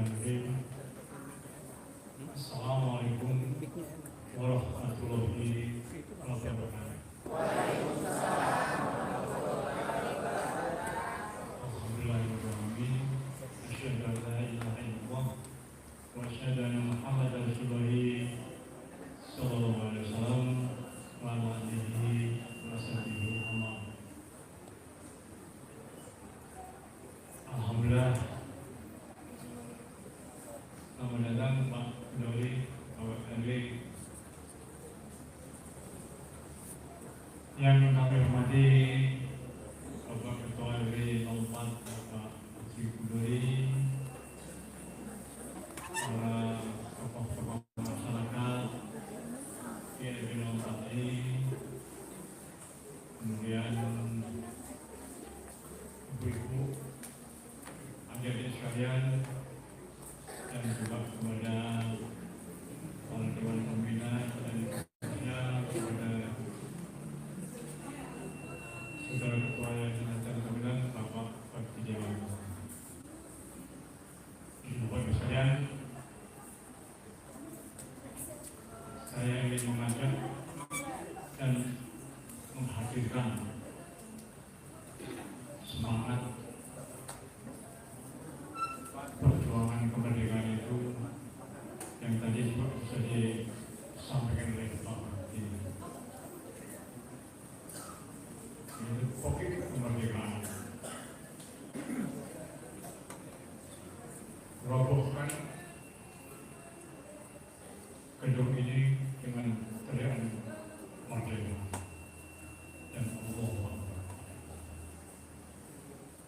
Bismillahirrahmanirrahim. Assalamualaikum warahmatullahi wabarakatuh. Alhamdulillahirrahmanirrahim. Asyhadu an la ilaha illallah wa asyhadu anna Muhammadar Rasulullah sallallahu alaihi wasallam wa ala alihi wa sahbihi aman. Alhamdulillah. Selamat datang Pak Doli, Bapak Doli. Yang kami hormati Bapak Ketua RW 04, Bapak Haji Doli, para tokoh-tokoh masyarakat di RW 04 ini, kemudian ibu-ibu, adik-adik sekalian, dan juga kepada para dewan pembina dan khususnya kepada saudara ketua yang acara sembilan Bapak Bakti Dewan. Bapak Ibu sekalian, saya ingin mengajak dan menghadirkan semangat perjuangan kemerdekaan itu yang tadi juga sudah disampaikan oleh Pak Bakti. Ini topik kemerdekaan. Robohkan gedung ini dengan teriakan merdeka dan Allahu Akbar.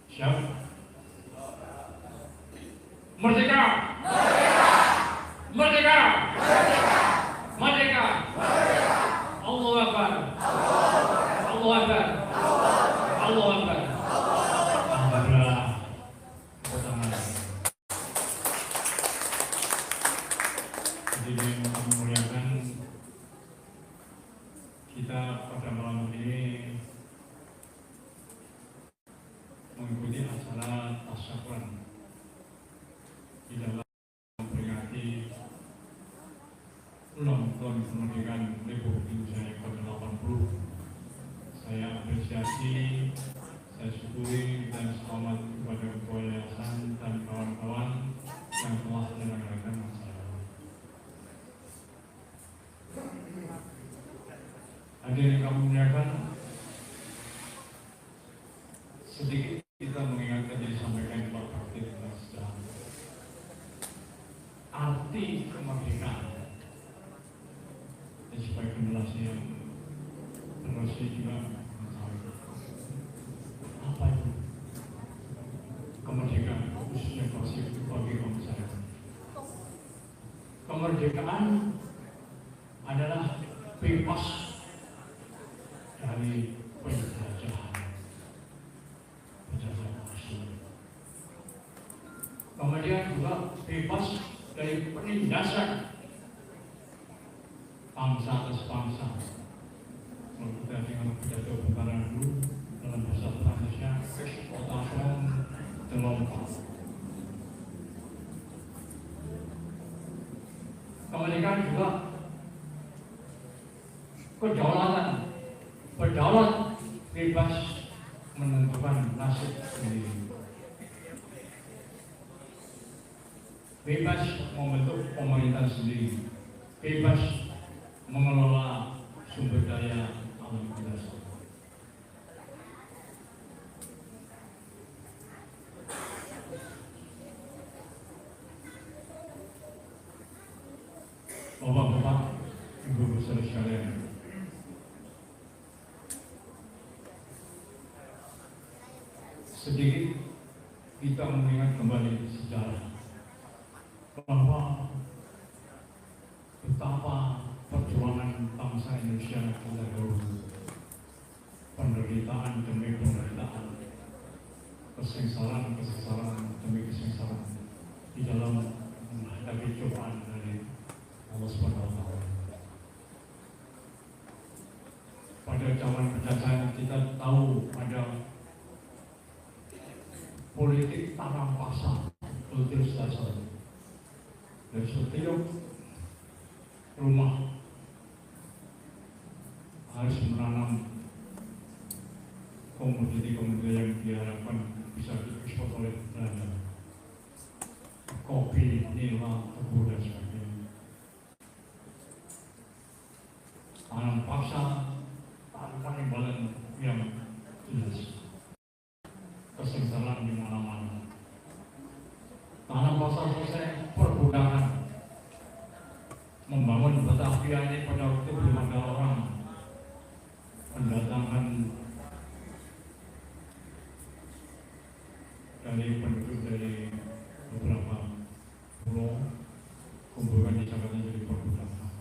Siap? Merdeka! Merdeka! Merdeka! Merdeka! Merdeka! Allahu Akbar! Allahu Akbar! Allahu Akbar! Alhamdulillah. Jadi yang kami muliakan, kita pada malam ini mengikuti acara tasyakuran di dalam memperingati ulang tahun kemerdekaan Republik Indonesia yang ke-80. Saya apresiasi, saya syukuri dan selamat kepada Ketua Yayasan dan kawan-kawan yang telah menyelenggarakan acara. Hadirin yang kami muliakan, sedikit kita mengingatkan yang disampaikan Pak Bakti tentang sejarah. Arti kemerdekaan dan supaya generasi yang generasi juga mengetahui apa itu kemerdekaan, khususnya bagi kaum saya. Kemerdekaan adalah bebas dari penjajahan asing. Kemudian juga bebas dari penindasan bangsa atas bangsa. Kalau kita dengar pidato Bung Karno dulu dalam bahasa Prancisnya, eksploitation de l'homme. Kemerdekaan juga kedaulatan, berdaulat, bebas menentukan nasib sendiri. Bebas membentuk pemerintah sendiri, bebas mengelola sumber daya alam kita sendiri. Bapak-bapak, ibu-ibu sekalian, sedikit kita mengingat kembali sejarah bahwa betapa perjuangan bangsa Indonesia terdahulu, penderitaan demi penderitaan, kesengsaraan demi kesengsaraan di dalam menghadapi cobaan dari Allah Subhanahu wa Ta'ala. Pada zaman penjajahan kita tahu ada politik tarampasa, kultur dasar, dan setiap rumah harus menanam komoditi-komoditi yang diharapkan bisa diekspor oleh Belanda, kopi, nila, tebu, dan sebagainya. Tanam paksa tanpa imbalan yang jelas, kesengsaraan di mana-mana. Tanam paksa selesai perbudakan, membangun Batavia ini pada waktu belum ada orang, mendatangkan dari penduduk dari beberapa pulau, kumpulkan di Jakarta jadi perbudakan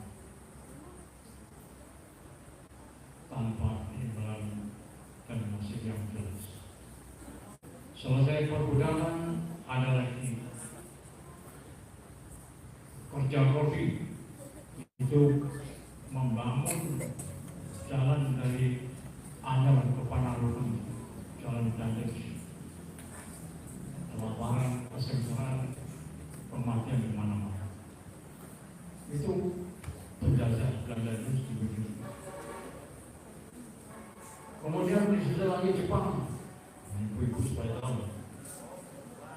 tanpa imbalan dan nasib yang jelas. Selesai perbudakan, ada lagi kerja kopi, itu membangun jalan dari Anyar ke Panarukan, jalan Dandes. Kelaparan, kesengsaraan, kematian di mana-mana. Itu penjajah Belanda itu begitu. Kemudian di sebelah lagi Jepang, ibu-ibu supaya tahu,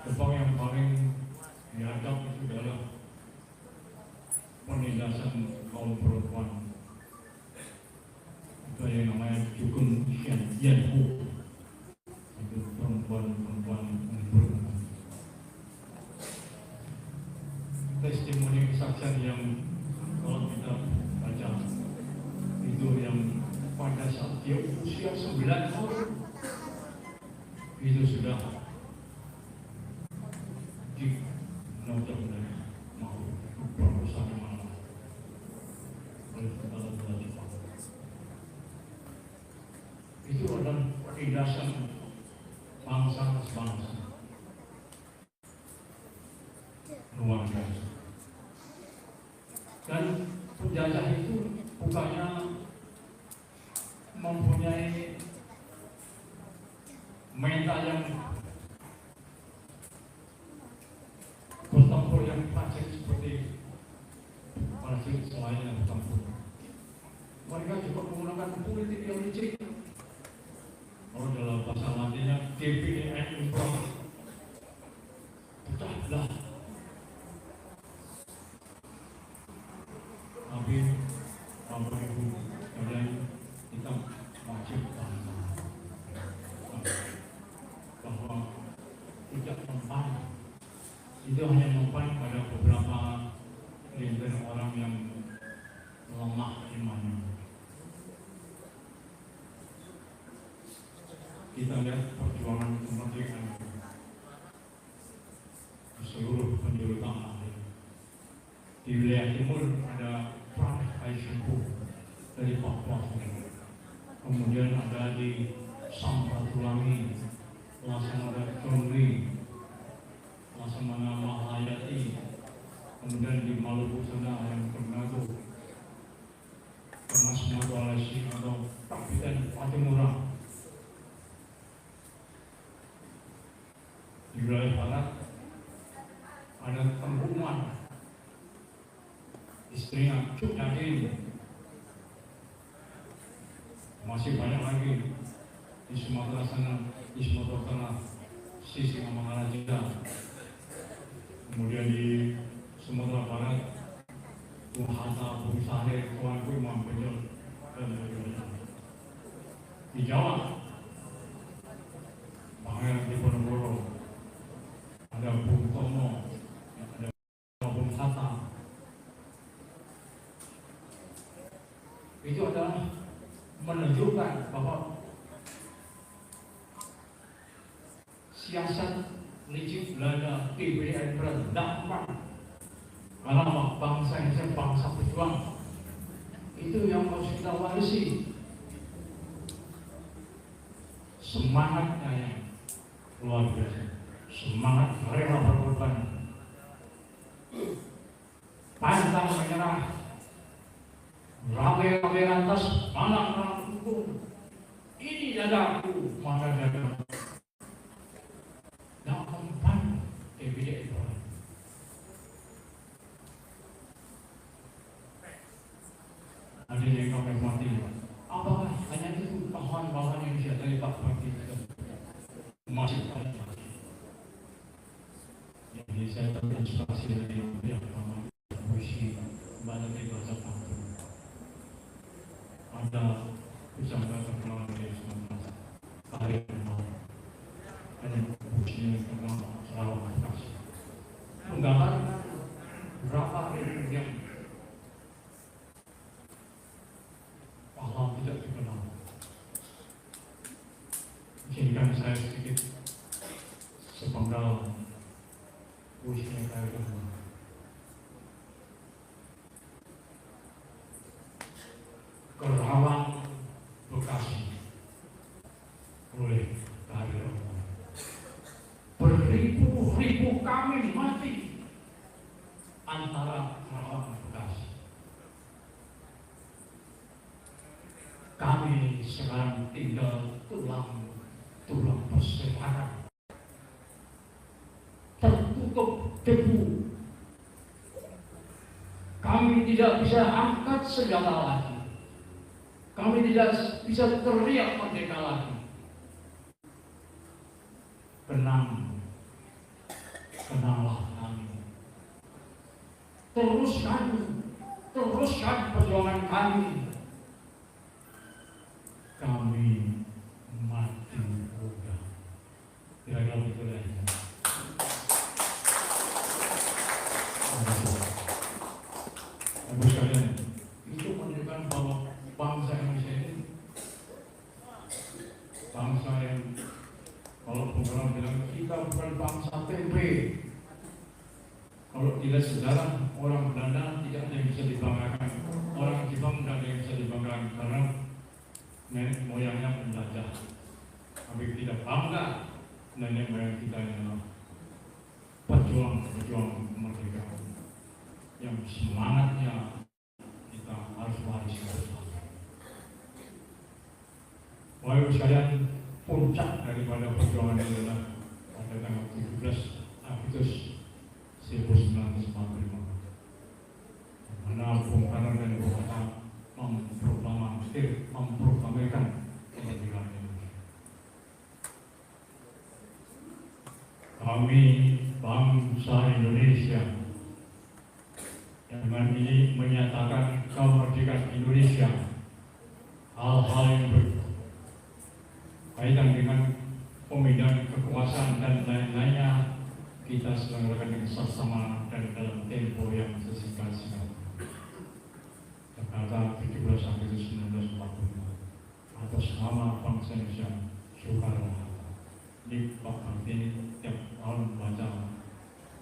Jepang yang paling diadap itu adalah penindasan kaum perempuan. Itu yang namanya Jukun Yanhu, itu perempuan-perempuan membunuh. Testimoni kesaksian yang kalau kita baca itu yang pada saat dia usia 9 tahun itu sudah dinodong dari mau berusaha di mana oleh tentara Jepang. Itu adalah penindasan bangsa sebangsa luar biasa. Dan penjajah itu bukannya mempunyai mental yang bertempur yang klasik seperti prajurit selain yang bertempur. Mereka juga menggunakan politik yang licik. Kalau dalam bahasa Latinnya DPN impor, pecah belah. Tapi Bapak Ibu sekalian, kita wajib bahwa tidak mempan. Itu hanya mempan pada beberapa lintir orang yang lemah imannya. Kita lihat perjuangan kemerdekaan di seluruh penjuru tanah air. Di wilayah timur ada Praneh Aisyempu dari Papua, kemudian ada di Samratulangi, Laksamana Chonri, Laksamana Mahayati, kemudian di Maluku sana yang Ternate, Mas Matu Alasi atau Kapitan Patimura. Di wilayah barat ada Tempuman, istrinya Cuk Yakin. Masih banyak lagi di Sumatera sana, di Sumatera Tengah, sisi Mangaraja. Kemudian di Sumatera Barat, Bung Hatta, Bung Sahir, Tuanku Imam Benjol, dan lain-lain. Di Jawa, Pangeran Diponegoro, ada Bung Tomo, ada Bung Hatta. Itu adalah menunjukkan bahwa siasat licik Belanda TBN berdampak karena bangsa Indonesia bangsa berjuang. Itu yang harus kita warisi, semangatnya yang luar biasa, semangat rela berkorban, pantang menyerah, rabe-rabe lantas mana hukum. Ini dadaku, mana dadaku. Yang keempat, TBN. ilustrasi dari yang pertama puisi banyak dibaca pantun. Ada pusaka terkenal dari Sumatera, Ari Kemal, ada puisi yang terkenal Sarawak Bekasi. Menggambarkan berapa ribu yang paham tidak dikenal. Izinkan saya sedikit sepenggal puisinya Ari Kemal. Kerawang Bekasi oleh Ari Kemal. Beribu-ribu kami mati antara Kerawang Bekasi. Kami sekarang tinggal tulang berserakan, tertutup debu. Kami tidak bisa angkat senjata lagi. Kami tidak bisa teriak merdeka lagi. Kenanglah kami. Teruskan perjuangan kami. Kami mati muda. Kira-kira begitu ya. Ibu sekalian, itu menunjukkan bahwa bangsa Indonesia ini bangsa yang, kalau orang bilang kita bukan bangsa tempe. Kalau tidak sejarah, orang Belanda tidak ada yang bisa dibanggakan, orang Jepang tidak ada yang bisa dibanggakan karena nenek moyangnya penjajah. Tapi kita bangga nenek moyang kita adalah pejuang kemerdekaan yang semangatnya kita harus wariskan bersama. Bapak sekalian, puncak daripada perjuangan ini adalah pada tanggal 17 Agustus 1945, mana Bung Karno dan Bung Hatta memproklamirkan kemerdekaan Indonesia. Kami bangsa Indonesia yang dengan ini menyatakan kemerdekaan Indonesia. Hal-hal yang berkaitan dengan pemindahan kekuasaan dan lain-lainnya kita selenggarakan dengan seksama dan dalam tempo yang sesingkat-singkat. Ternyata 17 Agustus 1945 atas nama bangsa Indonesia, Soekarno-Hatta. Ini Pak Kartini tiap tahun membaca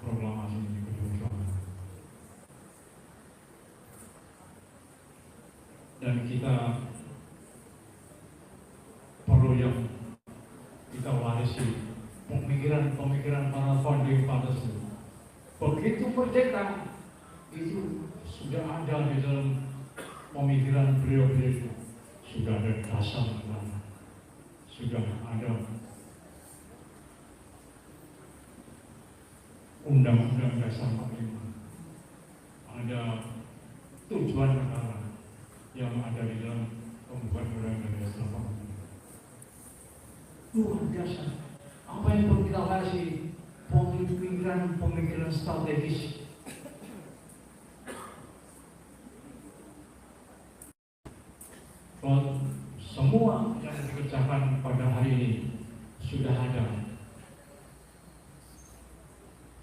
proklamasi ini kedua. Dan kita perlu yang kita warisi pemikiran para founding fathers itu. Begitu merdeka itu sudah ada di dalam pemikiran beliau-beliau itu. Sudah ada dasar negara, sudah ada Undang-Undang Dasar 45, ada tujuan negara yang ada di dalam pembukaan Undang-Undang Dasar 45. Luar biasa. Apa yang perlu kita warisi? Pemikiran strategis. Kalau semua yang dikerjakan pada hari ini sudah ada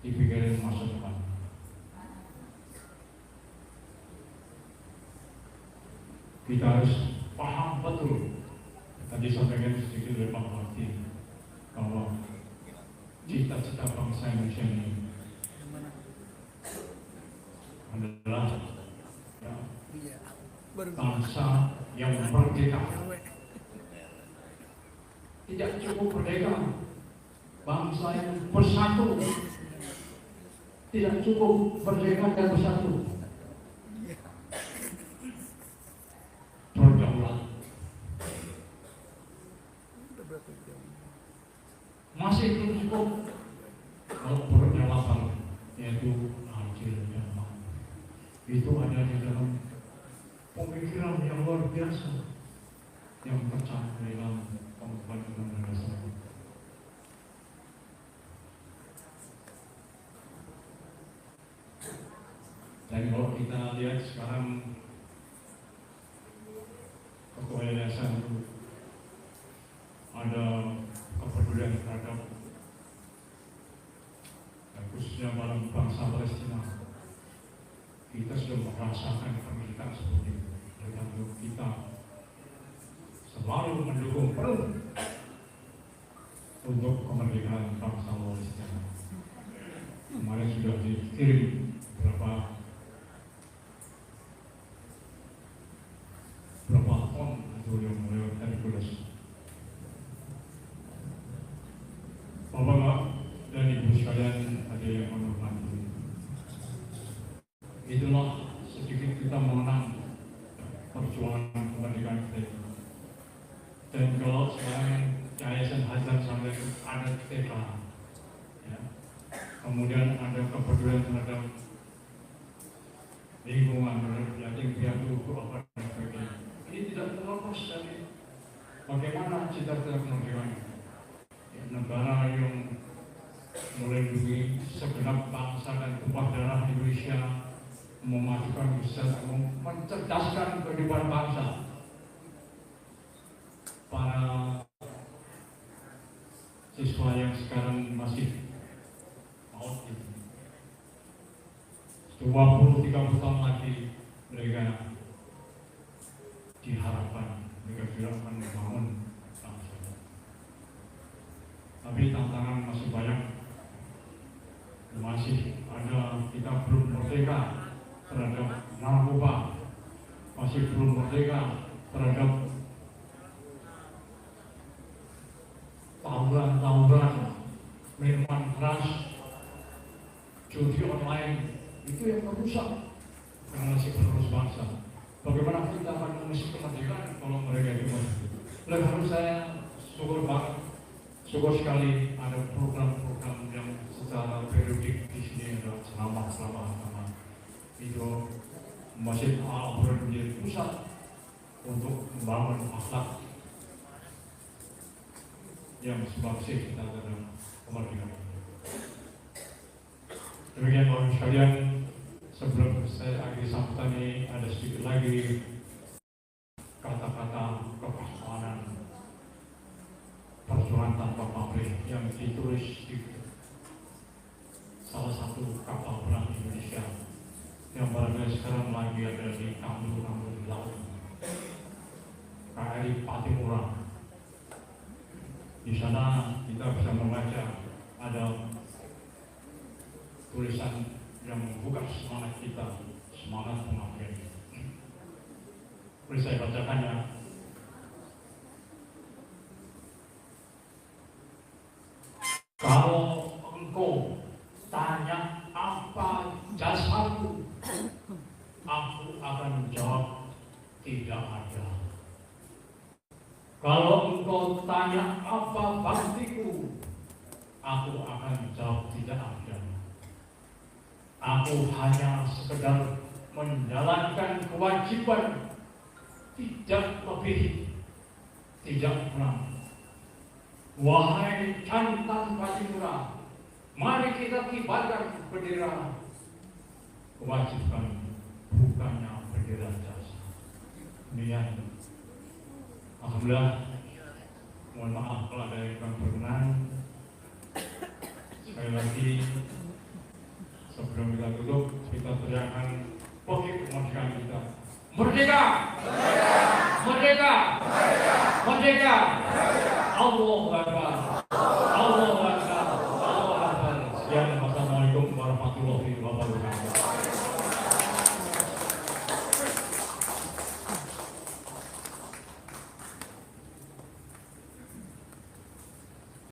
dipikirin masa depan. Kita harus paham betul. Tadi sampaikan sedikit oleh Pak Martin bahwa cita-cita bangsa Indonesia ini adalah bangsa yang merdeka. Tidak cukup merdeka, bangsa yang bersatu. Tidak cukup merdeka dan bersatu. Berdaulat. Masih belum cukup kalau berdaulat, yaitu adil dan makmur. Itu ada di dalam pemikiran yang luar biasa yang tercantum dalam pembukaan Undang-Undang Dasar. Dan kalau kita lihat sekarang ketua yayasan itu ada kepedulian terhadap khususnya dalam bangsa Palestina. Kita sudah merasakan pendidikan seperti itu, dan kita selalu mendukung penuh untuk kemerdekaan bangsa Palestina. Kemarin sudah dikirim berapa ton itu yang lewat Hercules. Bapak dan Ibu sekalian, ada yang menghormati, itulah sedikit kita mengenang perjuangan kemerdekaan kita. Dan kalau sekarang Yayasan Hasan Sampai ada TK, ya, kemudian ada kepedulian terhadap lingkungan, terhadap yatim piatu, apa dan sebagainya. Ini tidak terlepas dari bagaimana cita-cita kemerdekaan. Ya, negara yang melindungi segenap bangsa dan tumpah darah Indonesia, memajukan wisata, mencerdaskan kehidupan bangsa. Para siswa yang sekarang masih maut itu 20-30 tahun lagi mereka diharapkan mereka akan membangun bangsa. Tapi tantangan masih banyak, masih ada, kita belum merdeka terhadap narkoba, masih belum merdeka terhadap tawuran, minuman keras, judi online, itu yang merusak generasi penerus bangsa. Bagaimana kita akan mengisi kemerdekaan kalau mereka itu masih? Oleh karena saya syukur sekali ada program-program yang secara periodik di sini, ada selama itu Masjid Al-Quran menjadi pusat untuk membangun akhlak yang sebangsa kita dalam kemerdekaan. Demikian Bapak sekalian, sebelum saya akhiri sambutan ini ada sedikit lagi kata-kata kepahlawanan perjuangan tanpa pamrih yang ditulis di salah satu kapal perang Indonesia yang berada sekarang lagi ada di kampung-kampung di laut, KRI Patimura. Di sana kita bisa membaca ada tulisan yang membuka semangat kita, semangat pengabdian. Boleh saya bacakan ya? Kalau engkau tanya apa jasaku, aku akan jawab tidak ada. Kalau engkau tanya apa baktiku, aku akan jawab tidak ada. Aku hanya sekedar menjalankan kewajiban, tidak lebih, tidak kurang. Wahai Cantan Patimura, mari kita kibarkan bendera kewajiban, bukannya bendera jasa. Demikian. Alhamdulillah, mohon maaf kalau ada yang berkenan. Sekali lagi, sebelum kita tutup, kita teriakkan bagi kemerdekaan kita. Merdeka! Merdeka! Merdeka! Merdeka! Allahu Akbar.